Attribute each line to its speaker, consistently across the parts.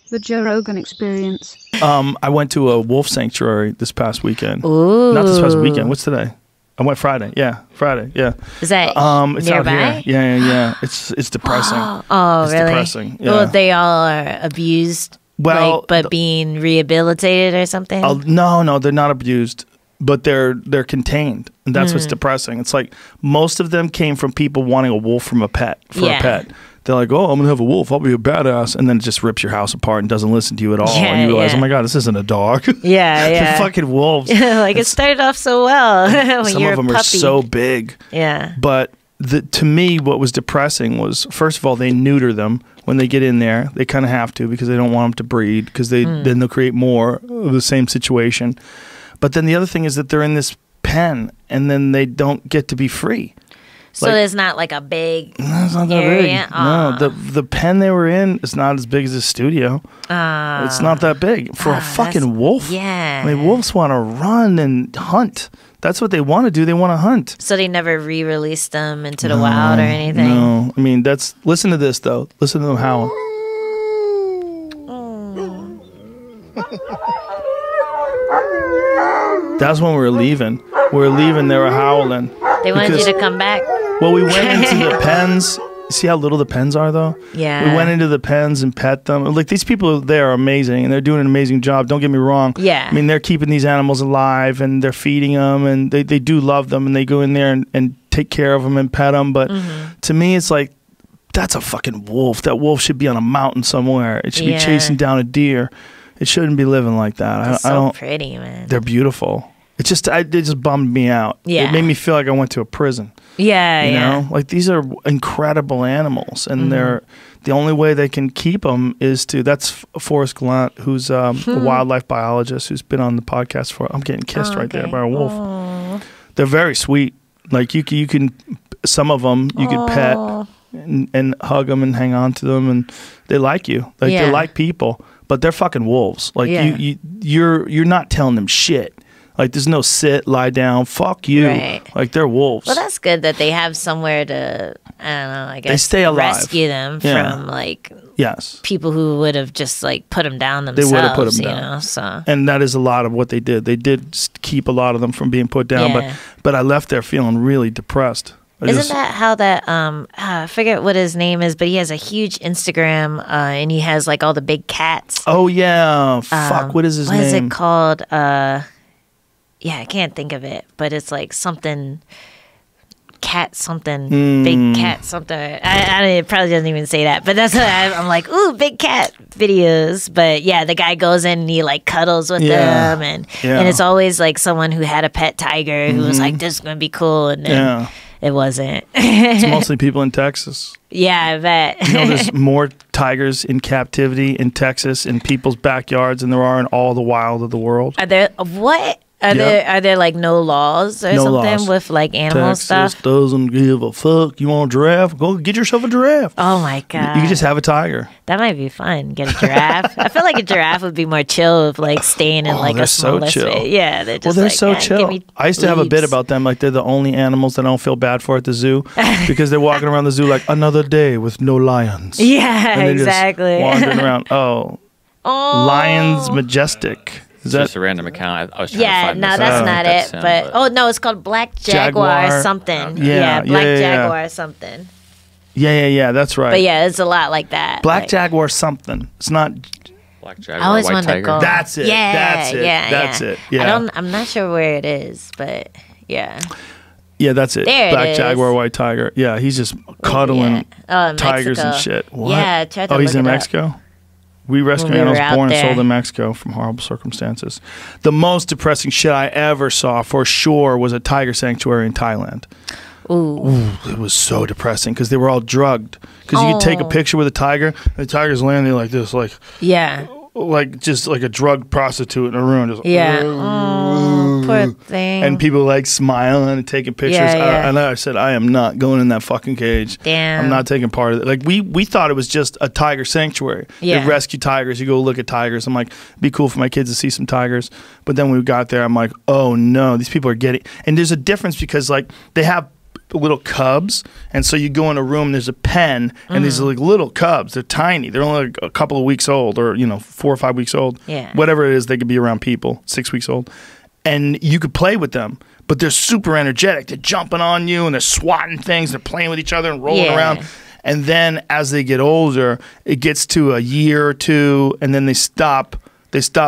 Speaker 1: The Joe Rogan Experience.
Speaker 2: I went to a wolf sanctuary this past weekend.
Speaker 3: Ooh.
Speaker 2: Not this past weekend. What's today? I went Friday. Yeah, Friday. Yeah.
Speaker 3: Is that
Speaker 2: it's
Speaker 3: nearby?
Speaker 2: out here. Yeah. It's depressing.
Speaker 3: Oh,
Speaker 2: it's
Speaker 3: really?
Speaker 2: Depressing. Yeah.
Speaker 3: Well, they all are abused,
Speaker 2: Well,
Speaker 3: but being rehabilitated or something?
Speaker 2: No, they're not abused, but they're contained. And that's what's depressing. It's like most of them came from people wanting a wolf from a pet, a pet. They're like, oh, I'm going to have a wolf. I'll be a badass. And then it just rips your house apart and doesn't listen to you at all.
Speaker 3: Yeah,
Speaker 2: and you realize, oh my God, this isn't a dog.
Speaker 3: Yeah.
Speaker 2: They're fucking wolves.
Speaker 3: Like it started off so well when
Speaker 2: some
Speaker 3: you're
Speaker 2: of them
Speaker 3: a puppy.
Speaker 2: are so big.
Speaker 3: Yeah.
Speaker 2: But to me, what was depressing was, first of all, they neuter them when they get in there. They kind of have to because they don't want them to breed because then they'll create more of the same situation. But then the other thing is that they're in this pen and then they don't get to be free.
Speaker 3: So there's not like a big
Speaker 2: it's not that
Speaker 3: area?
Speaker 2: big. No, the pen they were in is not as big as the studio. It's not that big. For a fucking wolf.
Speaker 3: Yeah.
Speaker 2: I mean, wolves want to run and hunt. That's what they want to do. They want to hunt.
Speaker 3: So they never re-released them into the wild or anything?
Speaker 2: No. I mean, listen to this, though. Listen to them howling. That's when we were leaving. We were leaving, they were howling.
Speaker 3: They wanted you to come back?
Speaker 2: Well, we went into the pens. See how little the pens are, though?
Speaker 3: Yeah.
Speaker 2: We went into the pens and pet them. Like, these people there are amazing, and they're doing an amazing job. Don't get me wrong.
Speaker 3: Yeah.
Speaker 2: I mean, they're keeping these animals alive, and they're feeding them, and they do love them, and they go in there and take care of them and pet them. But to me, it's like, that's a fucking wolf. That wolf should be on a mountain somewhere. It should be chasing down a deer. It shouldn't be living like that.
Speaker 3: It's so pretty, man.
Speaker 2: They're beautiful. It just bummed me out.
Speaker 3: Yeah.
Speaker 2: It made me feel like I went to a prison.
Speaker 3: Yeah,
Speaker 2: you know, like these are incredible animals, and they're the only way they can keep them is to. That's Forrest Glunt, who's a wildlife biologist who's been on the podcast for. I'm getting kissed right there by a wolf. Aww. They're very sweet. Like you can some of them you could pet and hug them and hang on to them, and they like you. Like they like people, but they're fucking wolves. Like you're not telling them shit. Like, there's no sit, lie down, fuck you. Right. Like, they're wolves.
Speaker 3: Well, that's good that they have somewhere to, I don't know, I guess,
Speaker 2: they stay alive.
Speaker 3: Rescue them from, like, people who would have just, like, put them down themselves.
Speaker 2: They would have put them down.
Speaker 3: You know, so.
Speaker 2: And that is a lot of what they did. They did keep a lot of them from being put down, but I left there feeling really depressed.
Speaker 3: Isn't that how that, I forget what his name is, but he has a huge Instagram, and he has, like, all the big cats.
Speaker 2: Oh, yeah. Fuck, what is his name?
Speaker 3: What is it called? Yeah, I can't think of it, but it's like something, cat something, big cat something. It probably doesn't even say that, but that's what I'm like, ooh, big cat videos. But yeah, the guy goes in and he like cuddles with them, and it's always like someone who had a pet tiger who was like, this is going to be cool, and then it wasn't.
Speaker 2: It's mostly people in Texas.
Speaker 3: Yeah, I bet.
Speaker 2: You know, there's more tigers in captivity in Texas in people's backyards than there are in all the wild of the world.
Speaker 3: Are there, what? Are there like no laws or something with like animal
Speaker 2: Texas
Speaker 3: stuff?
Speaker 2: Doesn't give a fuck. You want a giraffe? Go get yourself a giraffe.
Speaker 3: Oh my God.
Speaker 2: You can just have a tiger.
Speaker 3: That might be fun. Get a giraffe. I feel like a giraffe would be more chill if like staying in like a smaller space. Yeah, they're just
Speaker 2: they're so chill. I used to have a bit about them, like they're the only animals that I don't feel bad for at the zoo because they're walking around the zoo like another day with no lions.
Speaker 3: Yeah, exactly.
Speaker 2: Just wandering around. Lions Majestic.
Speaker 4: Is that just a random account? I was trying to find
Speaker 3: no, that's not it. But no, it's called Black Jaguar something. Black Jaguar something.
Speaker 2: Yeah, that's right.
Speaker 3: But yeah, it's a lot like that.
Speaker 2: Black Jaguar something. It's not
Speaker 4: Black Jaguar.
Speaker 3: I always
Speaker 4: White
Speaker 3: wanted
Speaker 4: Tiger.
Speaker 3: to go.
Speaker 2: That's it. That's it. Yeah.
Speaker 3: I'm not sure where it is, but yeah.
Speaker 2: Yeah, that's it.
Speaker 3: There
Speaker 2: Black
Speaker 3: it is.
Speaker 2: Jaguar, White Tiger. Yeah, he's just cuddling tigers and shit. What?
Speaker 3: Yeah, tried to
Speaker 2: he's
Speaker 3: look
Speaker 2: in
Speaker 3: it
Speaker 2: Mexico?
Speaker 3: up.
Speaker 2: We rescued animals born and sold in Mexico from horrible circumstances. The most depressing shit I ever saw, for sure, was a tiger sanctuary in Thailand. Ooh, it was so depressing because they were all drugged. Because you could take a picture with a tiger, and the tiger's laying there like this, like just like a drug prostitute in a room. Just,
Speaker 3: poor thing.
Speaker 2: And people like smiling and taking pictures. And I said, I am not going in that fucking cage.
Speaker 3: Damn.
Speaker 2: I'm not taking part of it. Like we thought it was just a tiger sanctuary. They rescue tigers. You go look at tigers. I'm like, it'd be cool for my kids to see some tigers. But then when we got there, I'm like, oh no, these people are getting. And there's a difference because like they have little cubs, and so you go in a room. There's a pen, and these are like little cubs. They're tiny. They're only like a couple of weeks old, or 4 or 5 weeks old.
Speaker 3: Yeah.
Speaker 2: Whatever it is, they could be around people. 6 weeks old, and you could play with them. But they're super energetic. They're jumping on you, and they're swatting things. They're playing with each other and rolling around. And then as they get older, it gets to a year or two, and then they stop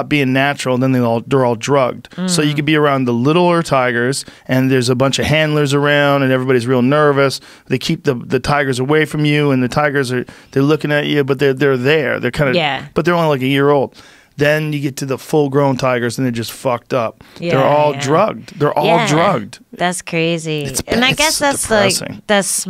Speaker 2: being natural, and then they're all drugged. So you could be around the littler tigers, and there's a bunch of handlers around, and everybody's real nervous. They keep the tigers away from you, and the tigers they're looking at you, but they're there. They're kind of but they're only like a year old. Then you get to the full-grown tigers, and they're just fucked up.
Speaker 3: Yeah,
Speaker 2: they're all drugged. They're all drugged.
Speaker 3: That's crazy.
Speaker 2: And
Speaker 3: I guess that's
Speaker 2: depressing.
Speaker 3: that's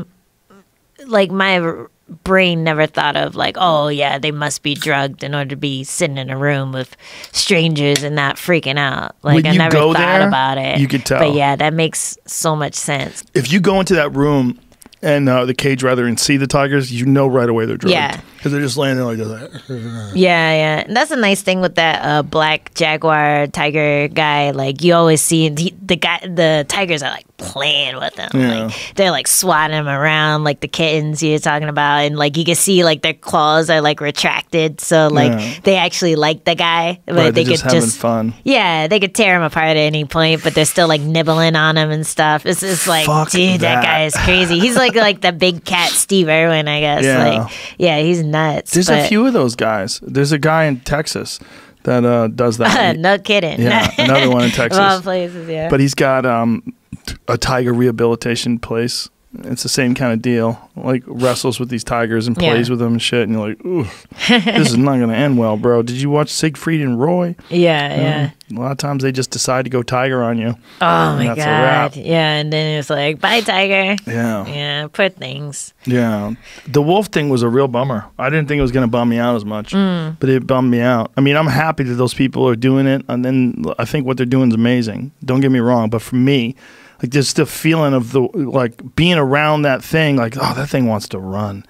Speaker 3: like my brain never thought of like, oh yeah, they must be drugged in order to be sitting in a room with strangers and not freaking out. Like I never thought about it.
Speaker 2: You could tell.
Speaker 3: But yeah, that makes so much sense.
Speaker 2: If you go into that room and the cage rather and see the tigers, you know right away they're drugged.
Speaker 3: Yeah.
Speaker 2: Because they're just laying there like this.
Speaker 3: Yeah. And that's a nice thing with that black jaguar tiger guy. Like you always see the tigers are like playing with him.
Speaker 2: Yeah.
Speaker 3: Like they're like swatting him around like the kittens you're talking about, and like you can see like their claws are like retracted, so like they actually like the guy, but
Speaker 2: Right,
Speaker 3: they
Speaker 2: they're
Speaker 3: could
Speaker 2: just having fun.
Speaker 3: Yeah, they could tear him apart at any point, but they're still like nibbling on him and stuff. It's just like,
Speaker 2: Fuck
Speaker 3: dude, that
Speaker 2: that.
Speaker 3: guy is crazy. He's like the big cat Steve Irwin, I guess.
Speaker 2: Yeah.
Speaker 3: Like, yeah, he's nuts.
Speaker 2: There's a few of those guys. There's a guy in Texas that does that.
Speaker 3: No kidding.
Speaker 2: Yeah, another one in Texas.
Speaker 3: Of all places, yeah.
Speaker 2: But he's got a tiger rehabilitation place. It's the same kind of deal. Like wrestles with these tigers and plays with them and shit. And you're like, ooh, this is not going to end well, bro. Did you watch Siegfried and Roy?
Speaker 3: Yeah.
Speaker 2: A lot of times they just decide to go tiger on you.
Speaker 3: Oh my
Speaker 2: that's a
Speaker 3: god.
Speaker 2: wrap.
Speaker 3: Yeah, and then it's like, bye, tiger.
Speaker 2: Yeah.
Speaker 3: Yeah, poor things.
Speaker 2: Yeah. The wolf thing was a real bummer. I didn't think it was going to bum me out as much, but it bummed me out. I mean, I'm happy that those people are doing it, and then I think what they're doing is amazing. Don't get me wrong, but for me, like just the feeling of being around that thing, like, oh, that thing wants to run.